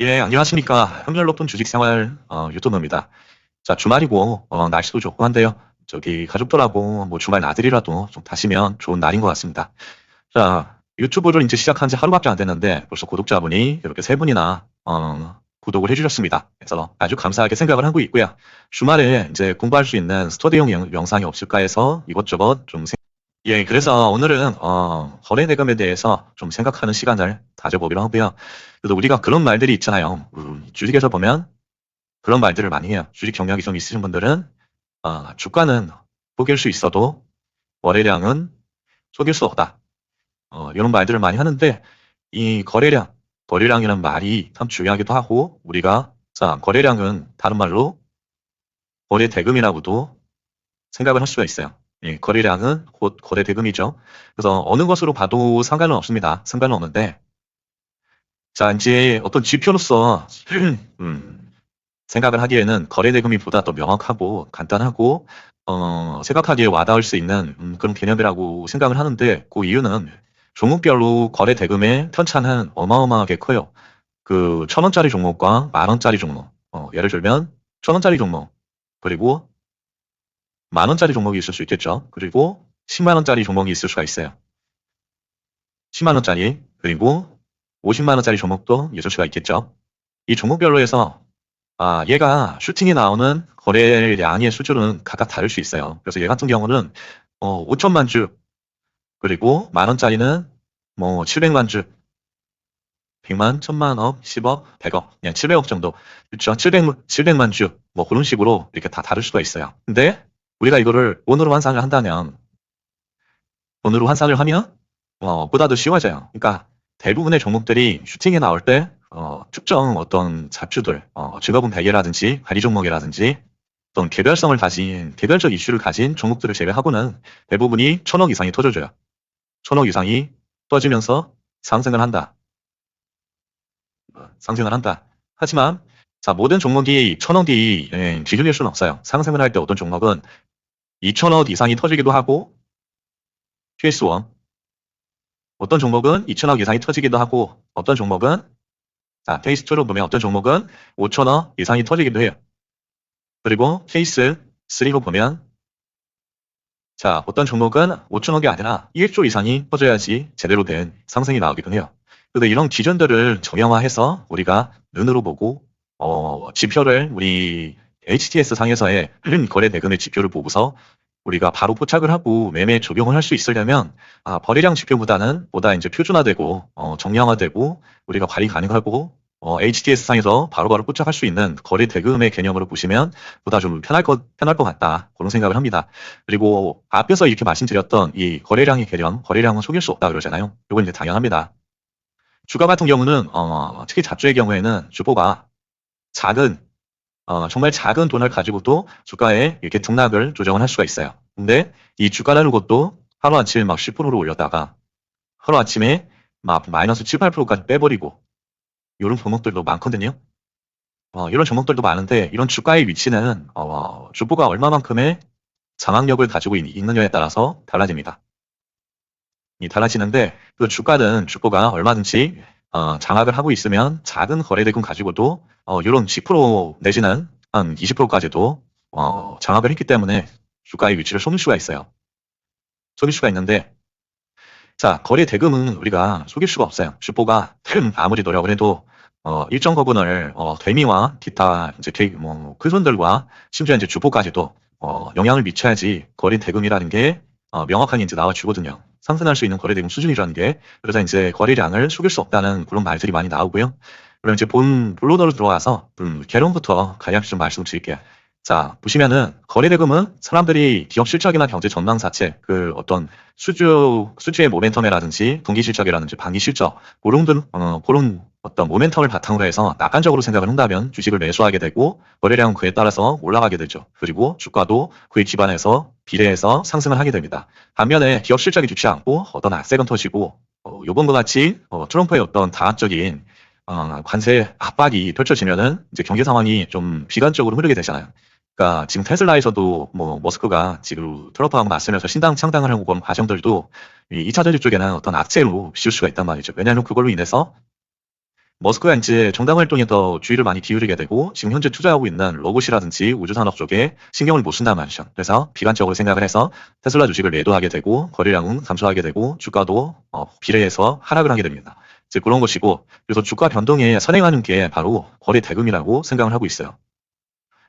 예, 안녕하십니까. 확률 높은 주식생활 유튜버입니다. 자, 주말이고 날씨도 좋고 한데요. 저기 가족들하고 뭐 주말 나들이라도 좀 다시면 좋은 날인 것 같습니다. 자, 유튜브를 이제 시작한 지 하루밖에 안 됐는데 벌써 구독자분이 이렇게 세 분이나 구독을 해주셨습니다. 그래서 아주 감사하게 생각을 하고 있고요. 주말에 이제 공부할 수 있는 스터디용 영상이 없을까 해서 이것저것 좀 예, 그래서 오늘은 거래 대금에 대해서 좀 생각하는 시간을 가져보기로 하고요. 그래서 우리가 그런 말들이 있잖아요. 주식에서 보면 그런 말들을 많이 해요. 주식 경력이 좀 있으신 분들은 주가는 속일 수 있어도 거래량은 속일 수 없다. 이런 말들을 많이 하는데 이 거래량이라는 말이 참 중요하기도 하고 우리가 자, 거래량은 다른 말로 거래 대금이라고도 생각을 할 수가 있어요. 예, 거래량은 곧 거래 대금이죠. 그래서 어느 것으로 봐도 상관은 없습니다. 상관은 없는데 자, 이제 어떤 지표로서 생각을 하기에는 거래 대금이 보다 더 명확하고 간단하고 생각하기에 와닿을 수 있는 그런 개념이라고 생각을 하는데 그 이유는 종목별로 거래 대금의 편차는 어마어마하게 커요. 그 1,000원짜리 종목과 10,000원짜리 종목 예를 들면 1,000원짜리 종목 그리고 10,000원짜리 종목이 있을 수 있겠죠. 그리고 10만원짜리 종목이 있을 수가 있어요. 10만원짜리 그리고 50만원짜리 종목도 있을 수가 있겠죠. 이 종목별로 해서 얘가 슈팅이 나오는 거래량의 수준은 각각 다를 수 있어요. 그래서 얘 같은 경우는 5천만 주 그리고 만원짜리는 뭐 700만 주 100만, 1000만억, 10억, 100억, 그냥 700억 정도. 그렇죠. 700만 주, 뭐 그런 식으로 이렇게 다 다를 수가 있어요. 근데 우리가 이거를 돈으로 환산을 한다면, 돈으로 환산을 하면, 보다 더 쉬워져요. 그러니까 대부분의 종목들이 슈팅에 나올 때, 특정 어떤 잡주들, 직업은 베개라든지, 관리 종목이라든지, 어떤 개별적 이슈를 가진 종목들을 제외하고는 대부분이 1,000억 이상이 터져줘요. 1,000억 이상이 터지면서 상승을 한다. 상승을 한다. 하지만 자 모든 종목이 1,000억이 기준일 수는 없어요. 상승을 할 때 어떤 종목은 2,000억 이상이 터지기도 하고 QS1 어떤 종목은 2,000억 이상이 터지기도 하고 어떤 종목은 자 케이스2로 보면 어떤 종목은 5,000억 이상이 터지기도 해요. 그리고 케이스 3로 보면 자 어떤 종목은 5,000억이 아니라 1조 이상이 터져야지 제대로 된 상승이 나오기도 해요. 그런데 이런 기준들을 정형화해서 우리가 눈으로 보고 지표를 우리 HTS 상에서의 거래 대금의 지표를 보고서 우리가 바로 포착을 하고 매매에 적용을 할 수 있으려면 거래량 지표보다는 보다 이제 표준화되고 정량화되고 우리가 관리 가능하고 HTS 상에서 바로바로 포착할 수 있는 거래 대금의 개념으로 보시면 보다 좀 편할 것 같다 그런 생각을 합니다. 그리고 앞에서 이렇게 말씀드렸던 이 거래량의 개념, 거래량은 속일 수 없다 그러잖아요. 이건 이제 당연합니다. 주가 같은 경우는 특히 잡주의 경우에는 주보가 작은 정말 작은 돈을 가지고도 주가에 이렇게 등락을 조정을 할 수가 있어요. 근데 이 주가라는 것도 하루아침에 막 10%를 올렸다가 하루아침에 막 마이너스 7, 8%까지 빼버리고 이런 종목들도 많거든요. 이런 종목들도 많은데 이런 주가의 위치는 주보가 얼마만큼의 장악력을 가지고 있느냐에 따라서 달라집니다. 달라지는데 그 주보가 얼마든지 장악을 하고 있으면 작은 거래대금 가지고도 이런 10% 내지는 한 20%까지도 장악을 했기 때문에 주가의 위치를 속일 수가 있어요. 속일 수가 있는데 자 거래 대금은 우리가 속일 수가 없어요. 주보가 아무리 노력을 해도 일정 부분을 대미와 기타 이제 그 손들과 심지어 이제 주보까지도 영향을 미쳐야지 거래 대금이라는 게 명확하게 이제 나와주거든요. 상승할 수 있는 거래 대금 수준이라는 게 그래서 이제 거래량을 속일 수 없다는 그런 말들이 많이 나오고요. 그럼 이제 본론으로 들어와서 개론부터 간략히 좀 말씀드릴게요. 자 보시면은 거래 대금은 사람들이 기업 실적이나 경제 전망 자체 그 어떤 수주의 모멘텀이라든지 분기 실적이라든지 반기 실적 그런 어떤 모멘텀을 바탕으로 해서 낙관적으로 생각을 한다면 주식을 매수하게 되고 거래량은 그에 따라서 올라가게 되죠. 그리고 주가도 그에 기반해서 비례해서 상승을 하게 됩니다. 반면에 기업 실적이 좋지 않고 어떤 악세건 터지고 요번과 같이 트럼프의 어떤 다각적인 관세 압박이 펼쳐지면은 이제 경제 상황이 좀 비관적으로 흐르게 되잖아요. 그러니까 지금 테슬라에서도 뭐 머스크가 지금 트럼프하고 맞서면서 신당 창당을 하고 그런 과정들도 이 2차 전지 쪽에는 어떤 악재로 씌울 수가 있단 말이죠. 왜냐하면 그걸로 인해서 머스크가 이제 정당 활동에 더 주의를 많이 기울이게 되고 지금 현재 투자하고 있는 로봇이라든지 우주산업 쪽에 신경을 못 쓴단 말이죠. 그래서 비관적으로 생각을 해서 테슬라 주식을 매도하게 되고 거래량은 감소하게 되고 주가도 비례해서 하락을 하게 됩니다. 이제 그런 것이고 그래서 주가 변동에 선행하는 게 바로 거래 대금이라고 생각을 하고 있어요.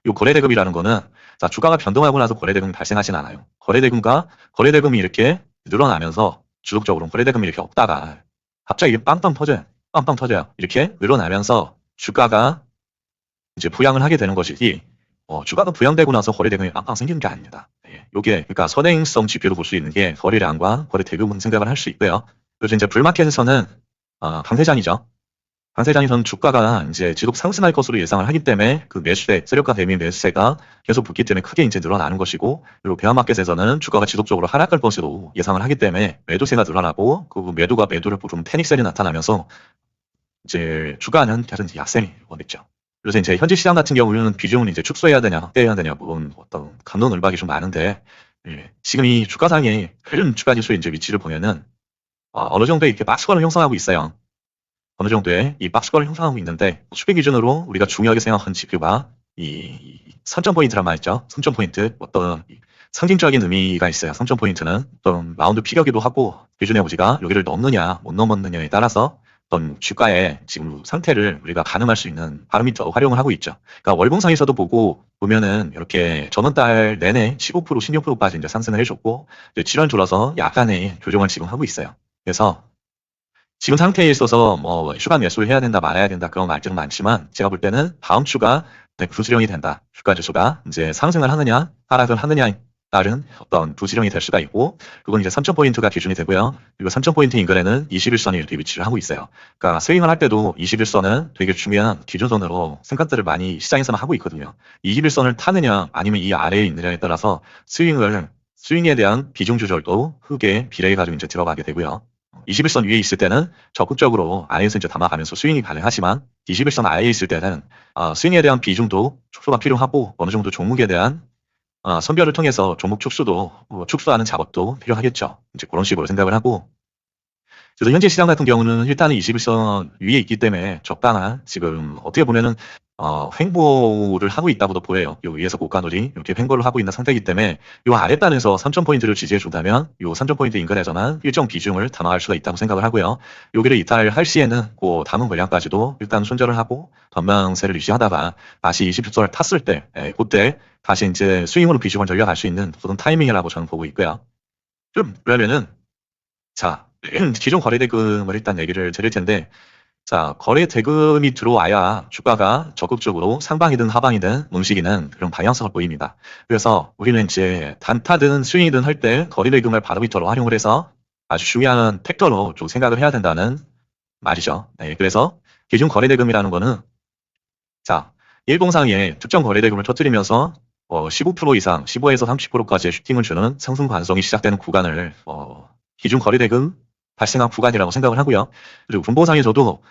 이 거래 대금이라는 거는 자, 주가가 변동하고 나서 거래 대금이 발생하진 않아요. 거래 대금이 이렇게 늘어나면서 주도적으로 거래 대금이 이렇게 없다가 갑자기 빵빵 터져요. 빵빵 터져요. 이렇게 늘어나면서 주가가 이제 부양을 하게 되는 것이지, 주가가 부양되고 나서 거래 대금이 빵빵 생기는 게 아닙니다. 예, 요게, 그러니까 선행성 지표로 볼 수 있는 게 거래량과 거래 대금은 생각을 할 수 있고요. 그래서 이제 불마켓에서는, 강세장이죠. 강세장에서는 주가가 이제 지속 상승할 것으로 예상을 하기 때문에 그 매수세, 세력가 대비 매수세가 계속 붙기 때문에 크게 이제 늘어나는 것이고, 그리고 베어마켓에서는 주가가 지속적으로 하락할 것으로 예상을 하기 때문에 매도세가 늘어나고, 그 매도가 매도를 부르는 패닉셀이 나타나면서 이제 주가는 계속 이제 약세이 오겠죠. 그래서 이제 현재 시장 같은 경우는 비중을 이제 축소해야 되냐, 확대해야 되냐, 뭐 어떤 갑론을박이 좀 많은데, 예, 지금 이 주가상의 큰 주가 지수의 이제 위치를 보면은 어느 정도 이렇게 박스권을 형성하고 있어요. 어느 정도의 이 박스권을 형성하고 있는데 수비 기준으로 우리가 중요하게 생각하는 지표가 이 선점 포인트란 말이죠. 선점 포인트 어떤 상징적인 의미가 있어요. 선점 포인트는 어떤 라운드 피겨기도 하고 기준의 우지가 여기를 넘느냐 못 넘었느냐에 따라서 어떤 주가의 지금 상태를 우리가 가늠할 수 있는 바로미터 활용을 하고 있죠. 그러니까 월봉상에서도 보면은 이렇게 전원달 내내 15% 16%까지 이제 상승을 해줬고 이제 7월 들어서 약간의 조정을 지금 하고 있어요. 그래서 지금 상태에 있어서 뭐 추가 매수를 해야 된다 말아야 된다 그런 말들은 많지만 제가 볼 때는 다음 주가 부수령이 된다. 주가 지수가 이제 상승을 하느냐 하락을 하느냐에 따른 어떤 부수령이 될 수가 있고 그건 이제 3,000포인트가 기준이 되고요. 그리고 3,000포인트 인근에는 21선이 이렇게 위치를 하고 있어요. 그러니까 스윙을 할 때도 21선은 되게 중요한 기준선으로 생각들을 많이 시장에서는 하고 있거든요. 21선을 타느냐 아니면 이 아래에 있느냐에 따라서 스윙에 대한 비중 조절도 흑에 비례해가지고 이제 들어가게 되고요. 21선 위에 있을 때는 적극적으로 안에서 이제 담아가면서 스윙이 가능하지만 21선 아래에 있을 때는 스윙에 대한 비중도 축소가 필요하고 어느 정도 종목에 대한 선별을 통해서 종목 축소도 축소하는 작업도 필요하겠죠. 이제 그런 식으로 생각을 하고 그래서 현재 시장 같은 경우는 일단은 21선 위에 있기 때문에 적당한 지금 어떻게 보면은 횡보를 하고 있다고도 보여요. 요 위에서 고가놀이 이렇게 횡보를 하고 있는 상태이기 때문에 요 아랫단에서 3,000포인트를 지지해 준다면 요 3,000포인트 인근에서만 일정 비중을 담아갈 수가 있다고 생각을 하고요. 여기를 이탈할 시에는 그 담은 물량까지도 일단 손절을 하고 전망세를 유지하다가 다시 20선을 탔을 때 그때 다시 이제 스윙으로 비중을 돌려갈 수 있는 그런 타이밍이라고 저는 보고 있고요. 좀 그러면은 자, 기존 거래 대금을 일단 얘기를 드릴 텐데, 자, 거래 대금이 들어와야 주가가 적극적으로 상방이든 하방이든 움직이는 그런 방향성을 보입니다. 그래서 우리는 이제 단타든 스윙이든 할 때 거래 대금을 바로미터로 활용을 해서 아주 중요한 팩터로 좀 생각을 해야 된다는 말이죠. 네, 그래서 기존 거래 대금이라는 거는 자, 일봉상에 특정 거래 대금을 터뜨리면서 15% 이상, 15에서 30%까지의 슈팅을 주는 상승 관성이 시작되는 구간을 기준 거래대금 발생한 구간이라고 생각을 하고요. 그리고 분봉상에서도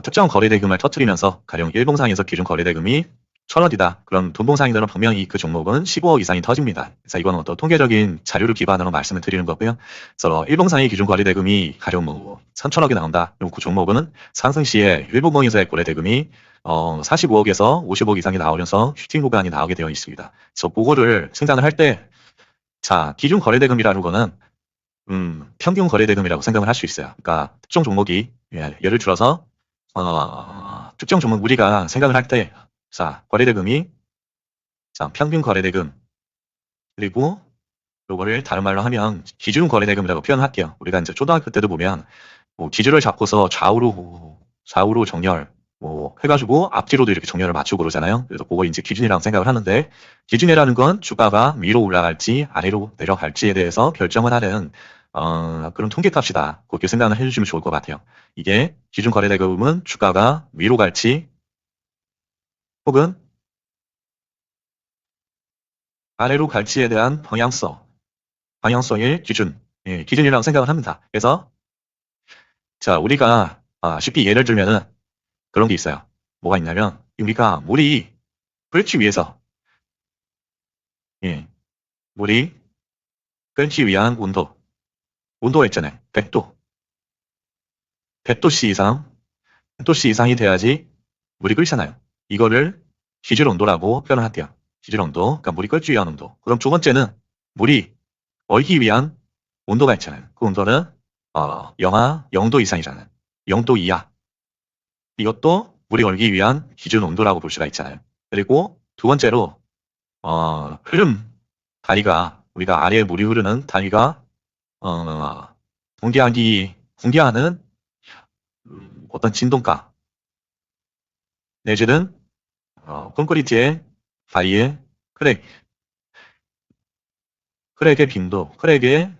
특정 거래대금을 터뜨리면서 가령 일봉상에서 기준 거래대금이 1,000원이다. 그럼 분봉상에서는 분명히 그 종목은 15억 이상이 터집니다. 그래서 이건 어떤 통계적인 자료를 기반으로 말씀을 드리는 거고요. 그래서 일봉상의 기준 거래대금이 가령 뭐 3,000억이 나온다. 그럼 그 종목은 상승 시에 일봉봉에서의 거래대금이 45억에서 50억 이상이 나오면서 슈팅 구간이 나오게 되어 있습니다. 그래서 그거를 생산을 할 때 자, 기준 거래대금이라는 거는 평균 거래대금이라고 생각을 할 수 있어요. 그러니까 특정 종목이 예를 들어서 특정 종목 우리가 생각을 할 때 자, 거래대금이 자, 평균 거래대금 그리고 요거를 다른 말로 하면 기준 거래대금이라고 표현할게요. 우리가 이제 초등학교 때도 보면 뭐 기준을 잡고서 좌우로 정렬 뭐 해가지고 앞뒤로도 이렇게 정렬을 맞추고 그러잖아요. 그래서 그거 이제 기준이라고 생각을 하는데 기준이라는 건 주가가 위로 올라갈지 아래로 내려갈지에 대해서 결정을 하는 그런 통계값이다. 그렇게 생각을 해주시면 좋을 것 같아요. 이게 기준 거래대금은 주가가 위로 갈지 혹은 아래로 갈지에 대한 방향성의 기준, 기준이라고 생각을 합니다. 그래서 자 우리가 쉽게 예를 들면은 그런 게 있어요. 뭐가 있냐면 우리가 물이 끓기 위해서 예, 물이 끓기 위한 온도가 있잖아요. 100도. 100도씨 이상 도씨 이상이 돼야지 물이 끓잖아요. 이거를 기준 온도라고 표현을 할게요. 기준 온도, 그러니까 물이 끓기 위한 온도. 그럼 두 번째는 물이 얼기 위한 온도가 있잖아요. 그 온도는 영하 0도 이상이잖아요. 0도 이하. 이것도 물이 얼기 위한 기준 온도라고 볼 수가 있잖아요. 그리고 두 번째로 흐름 다리가 우리가 아래에 물이 흐르는 다리가 공기하는 어떤 진동가 내지는 콘크리트의 다리의 크랙의 빈도, 크랙의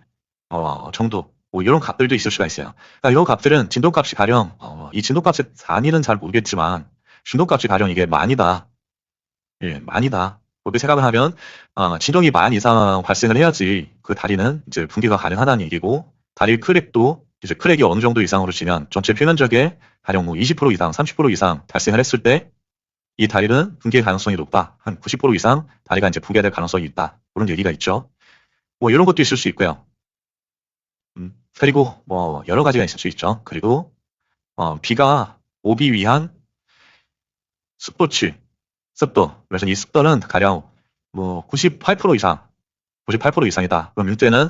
정도 뭐 이런 값들도 있을 수가 있어요. 그러니까 이 값들은 진동값이 가령 이 진동값의 단위는 잘 모르겠지만 진동값이 가령 이게 만이다. 예, 만이다. 그렇게 생각을 하면 진동이 만 이상 발생을 해야지 그 다리는 이제 붕괴가 가능하다는 얘기고 다리 크랙도 이제 크랙이 어느 정도 이상으로 치면 전체 표면적에 가령 뭐 20% 이상, 30% 이상 발생을 했을 때 이 다리는 붕괴 가능성이 높다. 한 90% 이상 다리가 이제 붕괴될 가능성이 있다. 그런 얘기가 있죠. 뭐 이런 것도 있을 수 있고요. 그리고 뭐 여러 가지가 있을 수 있죠. 그리고 비가 오기 위한 습도치, 습도. 그래서 이 습도는 가령 뭐 98% 이상, 98% 이상이다. 그럼 이때는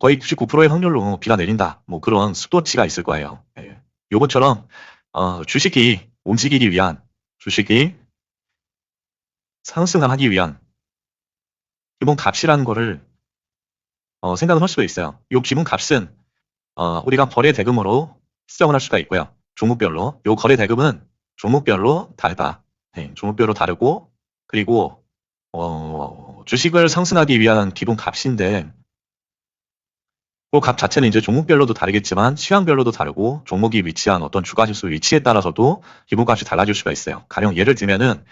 거의 99%의 확률로 비가 내린다. 뭐 그런 습도치가 있을 거예요. 예. 요것처럼 주식이 움직이기 위한 주식이 상승을 하기 위한 기본 값이라는 거를 생각을 할 수가 있어요. 이 기본 값은 우리가 거래 대금으로 수정을 할 수가 있고요. 종목별로. 요 거래 대금은 종목별로 다르다. 네, 종목별로 다르고 그리고 주식을 상승하기 위한 기본 값인데 그 값 자체는 이제 종목별로도 다르겠지만 시황별로도 다르고 종목이 위치한 어떤 주가지수 위치에 따라서도 기본값이 달라질 수가 있어요. 가령 예를 들면은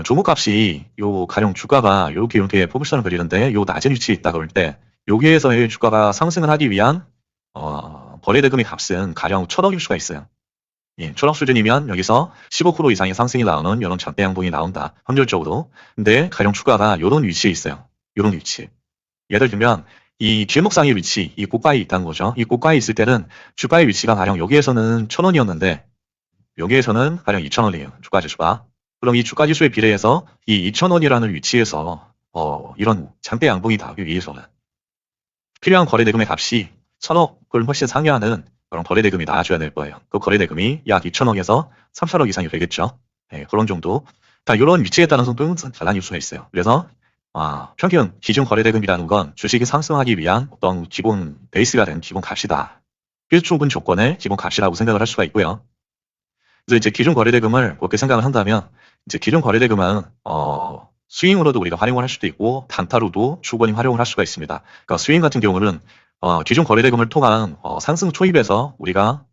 종목값이 요 가령 주가가 이렇게 포물선을 그리는데 요 낮은 위치에 있다 그럴 때 여기에서의 주가가 상승을 하기 위한 거래대금의 값은 가령 1,000억일 수가 있어요. 예, 1,000억 수준이면 여기서 15% 이상의 상승이 나오는 이런 장대 양봉이 나온다. 확률적으로. 근데 가령 주가가 이런 위치에 있어요. 이런 위치. 예를 들면 이 길목상의 위치, 이 고가에 있다는 거죠. 이 고가에 있을 때는 주가의 위치가 가령 여기에서는 1,000원이었는데 여기에서는 가령 2,000원이에요. 주가 지수가. 그럼 이 주가 지수에 비례해서 이 2,000원이라는 위치에서 이런 장대 양봉이 나오기 위해서는 필요한 거래대금의 값이 1,000억을 훨씬 상회하는 그런 거래대금이 나와줘야 될 거예요. 그 거래대금이 약 2,000억에서 3,000억 이상이 되겠죠. 네, 그런 정도. 이런 위치에 따라서 또 달라질 수가 있어요. 그래서 평균 기준 거래대금이라는 건 주식이 상승하기 위한 어떤 기본 베이스가 된 기본 값이다. 필수적인 조건의 기본 값이라고 생각을 할 수가 있고요. 그래서 이제 기준 거래대금을 그렇게 생각을 한다면 이제 기준 거래대금은 스윙으로도 우리가 활용을 할 수도 있고 단타로도 충분히 활용을 할 수가 있습니다. 그러니까 스윙 같은 경우는 기준 거래대금을 통한 상승 초입에서 우리가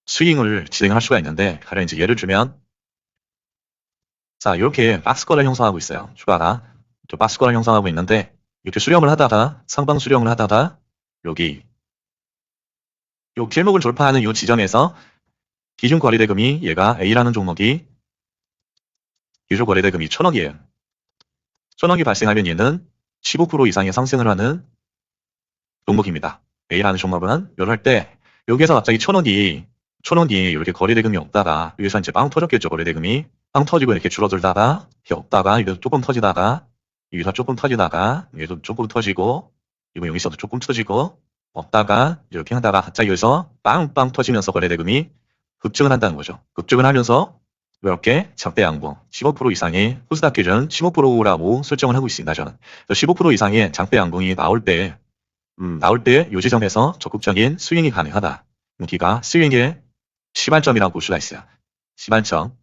스윙을 진행할 수가 있는데 가령 이제 예를 들면 자 이렇게 박스권을 형성하고 있어요. 주가가 박스권을 형성하고 있는데 이렇게 수렴을 하다가 상방 수렴을 하다가 여기 요 길목을 돌파하는 이 지점에서 기준 거래대금이 얘가 A라는 종목이 기준 거래대금이 1,000억이에요. 1,000억이 발생하면 얘는 15% 이상의 상승을 하는 종목입니다. A라는 종목은 이럴 때 여기에서 갑자기 1,000억이 이렇게 거래대금이 없다가 여기서 이제 빵 터졌겠죠. 거래대금이 빵 터지고 이렇게 줄어들다가 이렇게 없다가 여기서 조금 터지다가 여기서 조금 터지다가 여기서 조금 터지고 이거 여기서도 조금 터지고 없다가 이렇게 하다가 갑자기 여기서 빵빵 터지면서 거래대금이 급증을 한다는 거죠. 급증을 하면서 이렇게 장대 양봉 15% 이상의 코스닥 기준 15%라고 설정을 하고 있습니다. 저는 15% 이상의 장대 양봉이 나올 때 이 지점에서 적극적인 스윙이 가능하다. 여기가 스윙의 시발점이라고 볼 수가 있어요. 시발점.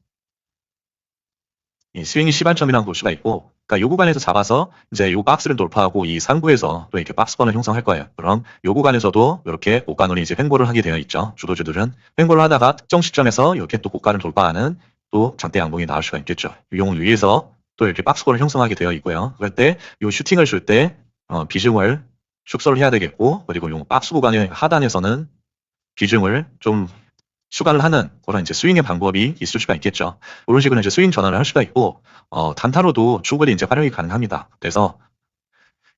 이 스윙이 시발점이라고 볼 수가 있고, 그러니까 요 구간에서 잡아서 이제 요 박스를 돌파하고 이 상부에서 또 이렇게 박스권을 형성할 거예요. 그럼 요 구간에서도 이렇게 고가론이 이제 횡보를 하게 되어 있죠. 주도주들은 횡보를 하다가 특정 시점에서 이렇게 또 고가를 돌파하는 또 장대 양봉이 나올 수가 있겠죠. 이 용을 위해서 또 이렇게 박스권을 형성하게 되어 있고요. 그럴 때 요 슈팅을 줄 때 비중을 축소를 해야 되겠고, 그리고 요 박스 구간의 하단에서는 비중을 좀 추가를 하는 그런 이제 스윙의 방법이 있을 수가 있겠죠. 이런 식으로 이제 스윙 전환을 할 수가 있고, 단타로도 충분히 이제 활용이 가능합니다. 그래서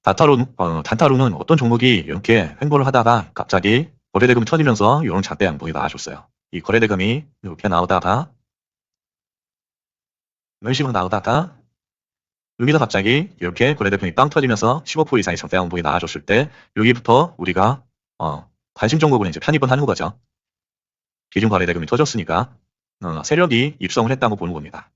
단타로는 어떤 종목이 이렇게 횡보를 하다가 갑자기 거래대금이 터지면서 이런 장대 양봉이 나와줬어요. 이 거래대금이 이렇게 나오다가 이런 식으로 나오다가 여기서 갑자기 이렇게 거래대금이 빵 터지면서 15% 이상의 장대 양봉이 나와줬을 때 여기부터 우리가 관심 종목을 이제 편입을 하는 거죠. 기준 거래대금이 터졌으니까 세력이 입성을 했다고 보는 겁니다.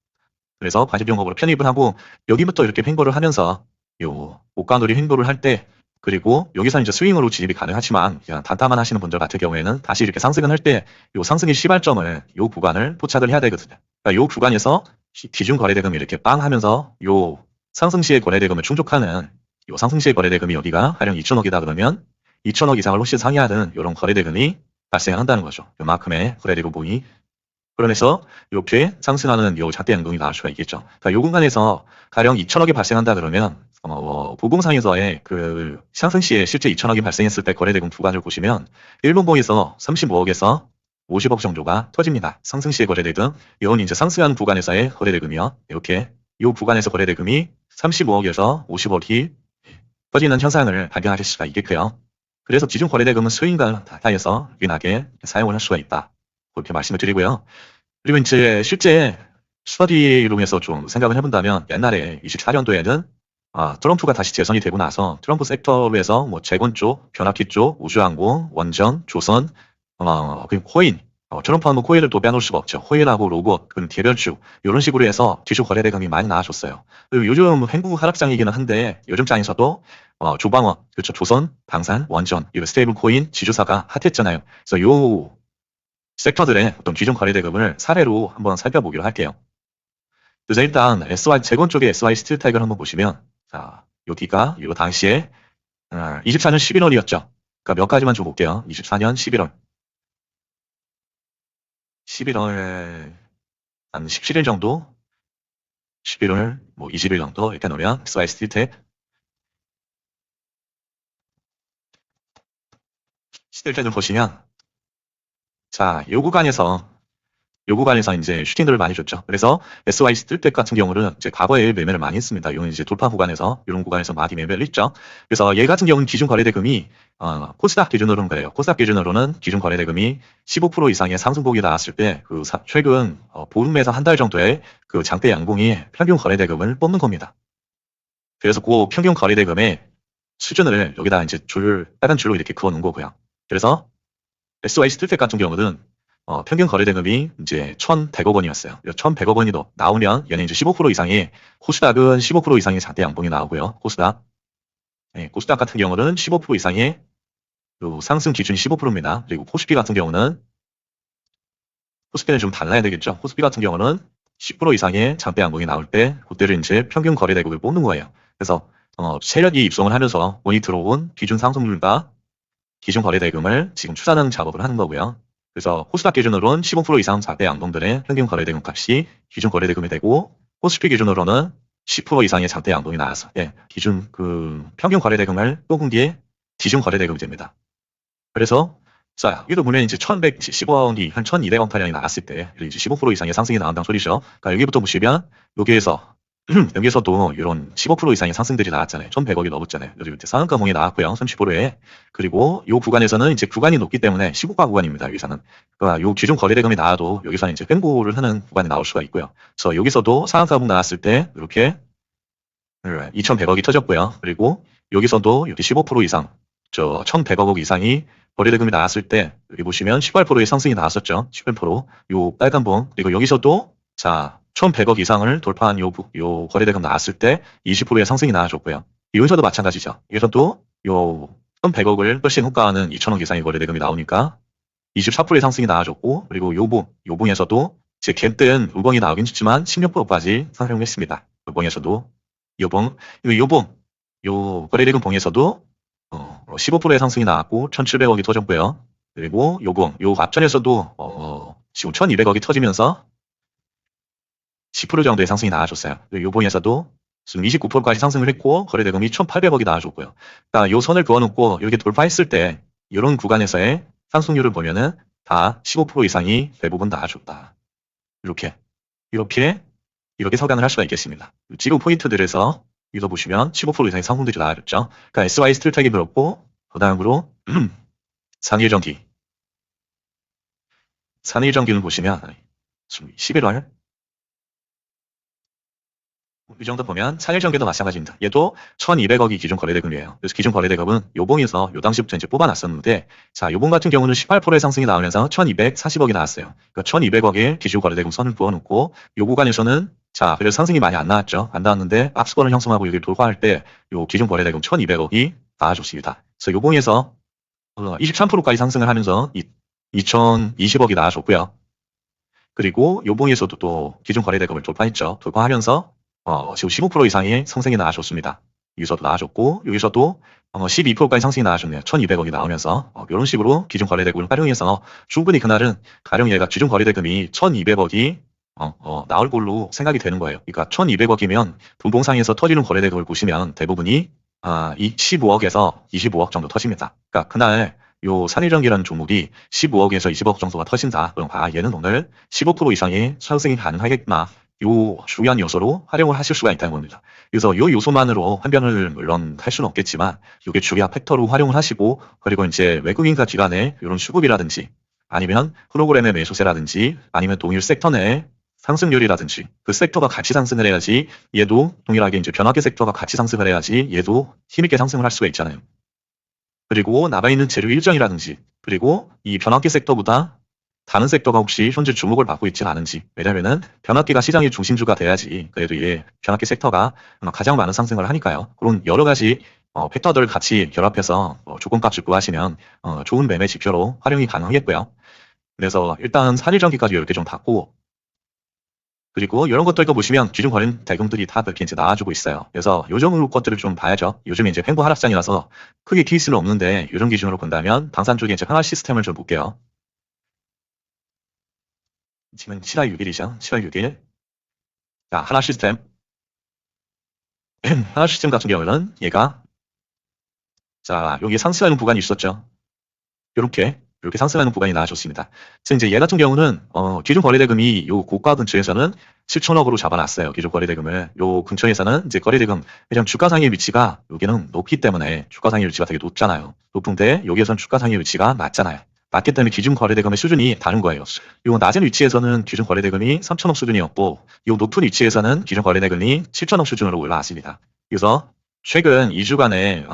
그래서 관심 종목으로 편입을 하고 여기부터 이렇게 횡보를 하면서 요 옷가놀이 횡보를 할 때 그리고 여기서 이제 스윙으로 진입이 가능하지만 그냥 단타만 하시는 분들 같은 경우에는 다시 이렇게 상승을 할 때 요 상승의 시발점을 요 구간을 포착을 해야 되거든요. 그러니까 요 구간에서 기준 거래대금이 이렇게 빵 하면서 요 상승 시의 거래대금을 충족하는 요 상승 시의 거래대금이 여기가 가령 2천억이다 그러면 2천억 이상을 혹시 상회하는 이런 거래대금이 발생한다는 거죠. 요만큼의 거래대금이. 그러면서 이렇게 상승하는 요 잣대 양봉이 나올 수가 있겠죠. 그러니까 요 공간에서 가령 2천억이 발생한다 그러면 보공상에서의 그 상승 시에 실제 2천억이 발생했을 때 거래대금 구간을 보시면 일본봉에서 35억에서 50억 정도가 터집니다. 상승 시의 거래대금, 이건 이제 상승하는 구간에서의 거래대금이요. 이렇게 이 구간에서 거래대금이 35억에서 50억이 터지는 현상을 발견하실 수가 있겠고요. 그래서 기준 거래대금은 스윙과 단타에서 유연하게 사용을 할 수가 있다. 그렇게 말씀을 드리고요. 그리고 이제 실제 스터디룸에서 좀 생각을 해본다면 옛날에 24년도에는 트럼프가 다시 재선이 되고 나서 트럼프 섹터에서 뭐 재건 쪽, 변압기 쪽, 우주항공, 원전, 조선, 그리고 코인, 트럼프 하면 코인을 또 빼놓을 수가 없죠. 코인하고 로봇, 그리고 개별주 이런 식으로 해서 기준 거래대금이 많이 나와줬어요. 그리고 요즘 행보 하락장이기는 한데 요즘 장에서도 조방원, 그렇죠. 조선, 방산, 원전, 이 스테이블 코인, 지주사가 핫했잖아요. 그래서 요 섹터들의 어떤 기준 거래대금을 사례로 한번 살펴보기로 할게요. 그래서 일단 SY 재건 쪽의 SY 스틸텍을 한번 보시면 여기가 요 당시에 24년 11월이었죠. 그러니까 몇 가지만 좀 볼게요. 24년 11월. 11월 한 17일 정도? 11월 뭐 20일 정도 이렇게 놓으면 SY 스틸텍 스틸텍을 보시면 요 구간에서 이제 슈팅들을 많이 줬죠. 그래서 SY 스틸텍 같은 경우는 이제 과거에 매매를 많이 했습니다. 이건 이제 돌파 구간에서 이런 구간에서 많이 매매를 했죠. 그래서 얘 같은 경우는 기준 거래대금이 코스닥 기준으로는 그래요. 코스닥 기준으로는 기준 거래대금이 15% 이상의 상승폭이 나왔을 때 그 최근 보름에서 한 달 정도의 그 장대 양봉이 평균 거래대금을 뽑는 겁니다. 그래서 그 평균 거래대금의 수준을 여기다 이제 빨간 줄로 이렇게 그어 놓은 거고요. 그래서 SY 스틸텍 같은 경우는 평균 거래대금이 이제 1,100억 원이었어요. 1,100억 원이 나오면 얘는 이제 15% 이상의 코스닥은 15% 이상의 장대 양봉이 나오고요. 코스닥 같은 경우는 15% 이상의 상승 기준이 15%입니다. 그리고 코스피 같은 경우는 코스피는 좀 달라야 되겠죠. 코스피 같은 경우는 10% 이상의 장대 양봉이 나올 때 그때를 이제 평균 거래대금을 뽑는 거예요. 그래서 세력이 입성을 하면서 돈이 들어온 기준 상승률과 기준 거래대금을 지금 추산하는 작업을 하는 거고요. 그래서 코스닥 기준으로는 15% 이상 장대 양봉들의 평균 거래대금 값이 기준 거래대금이 되고 코스피 기준으로는 10% 이상의 장대 양봉이 나와서 기준 평균 거래대금을 뽑은 뒤에 기준 거래대금이 됩니다. 그래서 여기도 보면 이제 1115원이 한 1200원가량이 나왔을 때 이제 15% 이상의 상승이 나온다는 소리죠. 그러니까 여기부터 보시면 여기서도 이런 15% 이상의 상승들이 나왔잖아요. 1100억이 넘었잖아요. 그리고 이제 상한가봉이 나왔고요. 30%에. 그리고 이 구간에서는 이제 구간이 높기 때문에 시고가 구간입니다. 여기서는. 그러니까 요 기준 거래대금이 나와도 여기서는 이제 횡보를 하는 구간이 나올 수가 있고요. 그래서 여기서도 상한가봉 나왔을 때 이렇게 2100억이 터졌고요. 그리고 여기서도 이렇게 15% 이상 1100억 이상이 거래대금이 나왔을 때 여기 보시면 18%의 상승이 나왔었죠. 18%. 요 빨간 봉. 그리고 여기서도 1100억 이상을 돌파한 요 거래대금 나왔을 때 20%의 상승이 나와줬고요. 여기서도 마찬가지죠. 여기서도 요 1100억을 훨씬 호가하는 2000억 이상의 거래대금이 나오니까 24%의 상승이 나와줬고 그리고 요봉에서도 제 갭뜬 우봉이 나오긴 했지만 16%까지 상승을 했습니다. 요봉에서도 요 거래대금 봉에서도 15%의 상승이 나왔고 1700억이 터졌고요. 그리고 요 앞전에서도 지금 1200억이 터지면서 10% 정도의 상승이 나와줬어요. 요봉에서도 지금 29%까지 상승을 했고 거래대금이 1800억이 나와줬고요. 그러니까 요 선을 그어놓고 이렇게 돌파했을 때 이런 구간에서의 상승률을 보면은 다 15% 이상이 대부분 나와줬다. 이렇게 서간을 할 수가 있겠습니다. 지금 포인트들에서 여기서 보시면 15% 이상의 상승들이 나와줬죠. 그러니까 SY 스틸텍이 그렇고 그 다음으로 상일전기 산일전기는 보시면 11월 이 정도 보면 산일전기도 마찬가지입니다. 얘도 1200억이 기존 거래대금이에요. 그래서 기존 거래대금은 요봉에서 요 당시부터 이제 뽑아놨었는데, 자, 요봉 같은 경우는 18%의 상승이 나오면서 1240억이 나왔어요. 그러니까 1200억의 기존 거래대금 선을 부어놓고, 요 구간에서는 자, 그래서 상승이 많이 안 나왔죠. 안 나왔는데, 박스권을 형성하고 여기를 돌파할 때, 요 기존 거래대금 1200억이 나와줬습니다. 그래서 요봉에서 23%까지 상승을 하면서 2020억이 나와줬고요. 그리고 요봉에서도 또 기존 거래대금을 돌파했죠. 돌파하면서 지금 15% 이상의 상승이 나와줬습니다. 여기서도 나와줬고, 여기서도 12%까지 상승이 나와줬네요. 1200억이 나오면서 이런 식으로 기존 거래대금을 활용해서 충분히 그날은 가령 얘가 기존 거래대금이 1200억이 나올 걸로 생각이 되는 거예요. 그러니까 1200억이면 분봉상에서 터지는 거래대금을 보시면 대부분이 이 15억에서 25억 정도 터집니다. 그러니까 그날 요 산일전기라는 종목이 15억에서 20억 정도가 터진다. 그럼 얘는 오늘 15% 이상의 상승이 가능하겠구나. 요 중요한 요소로 활용을 하실 수가 있다는 겁니다. 그래서 요 요소만으로 환변을 물론 할 수는 없겠지만 요게 주야 팩터로 활용을 하시고, 그리고 이제 외국인과 기관의 이런 수급이라든지 아니면 프로그램의 매수세라든지 아니면 동일 섹터 내 상승률이라든지 그 섹터가 같이 상승을 해야지, 얘도 동일하게 이제 변화계 섹터가 같이 상승을 해야지 얘도 힘있게 상승을 할 수가 있잖아요. 그리고 남아있는 재료 일정이라든지, 그리고 이 변화계 섹터보다 다른 섹터가 혹시 현재 주목을 받고 있지 않은지, 왜냐면은 변화계가 시장의 중심주가 돼야지 그래도 이 변화계 섹터가 가장 많은 상승을 하니까요. 그런 여러 가지 팩터들을 같이 결합해서 조건값을 구하시면 좋은 매매 지표로 활용이 가능하겠고요. 그래서 일단 산일전기까지 이렇게 좀 봤고, 그리고 이런 것들도 보시면 기존 거래 대금들이 다 그렇게 이제 나와주고 있어요. 그래서 요정 것들을 좀 봐야죠. 요즘에 이제 횡보 하락장이라서 크게 케이스는 없는데, 요정 기준으로 본다면 당산 쪽에 이제 하나 시스템을 좀 볼게요. 지금 7월 6일이죠. 7월 6일. 자, 하나 시스템. 하나 시스템 같은 경우는 얘가 자, 여기 상승하는 구간이 있었죠. 이렇게 상승하는 구간이 나와줬습니다. 그래서 이제 얘 같은 경우는 기존 거래대금이 요 고가 근처에서는 7천억으로 잡아놨어요. 기존 거래대금을 요 근처에서는 이제 거래대금, 왜냐면 주가상의 위치가 여기는 높기 때문에 주가상의 위치가 되게 높잖아요. 높은데 여기에서는 주가상의 위치가 낮잖아요. 낮기 때문에 기준 거래대금의 수준이 다른 거예요. 요 낮은 위치에서는 기준 거래대금이 3천억 수준이었고, 요 높은 위치에서는 기준 거래대금이 7천억 수준으로 올라왔습니다. 그래서 최근 2주간에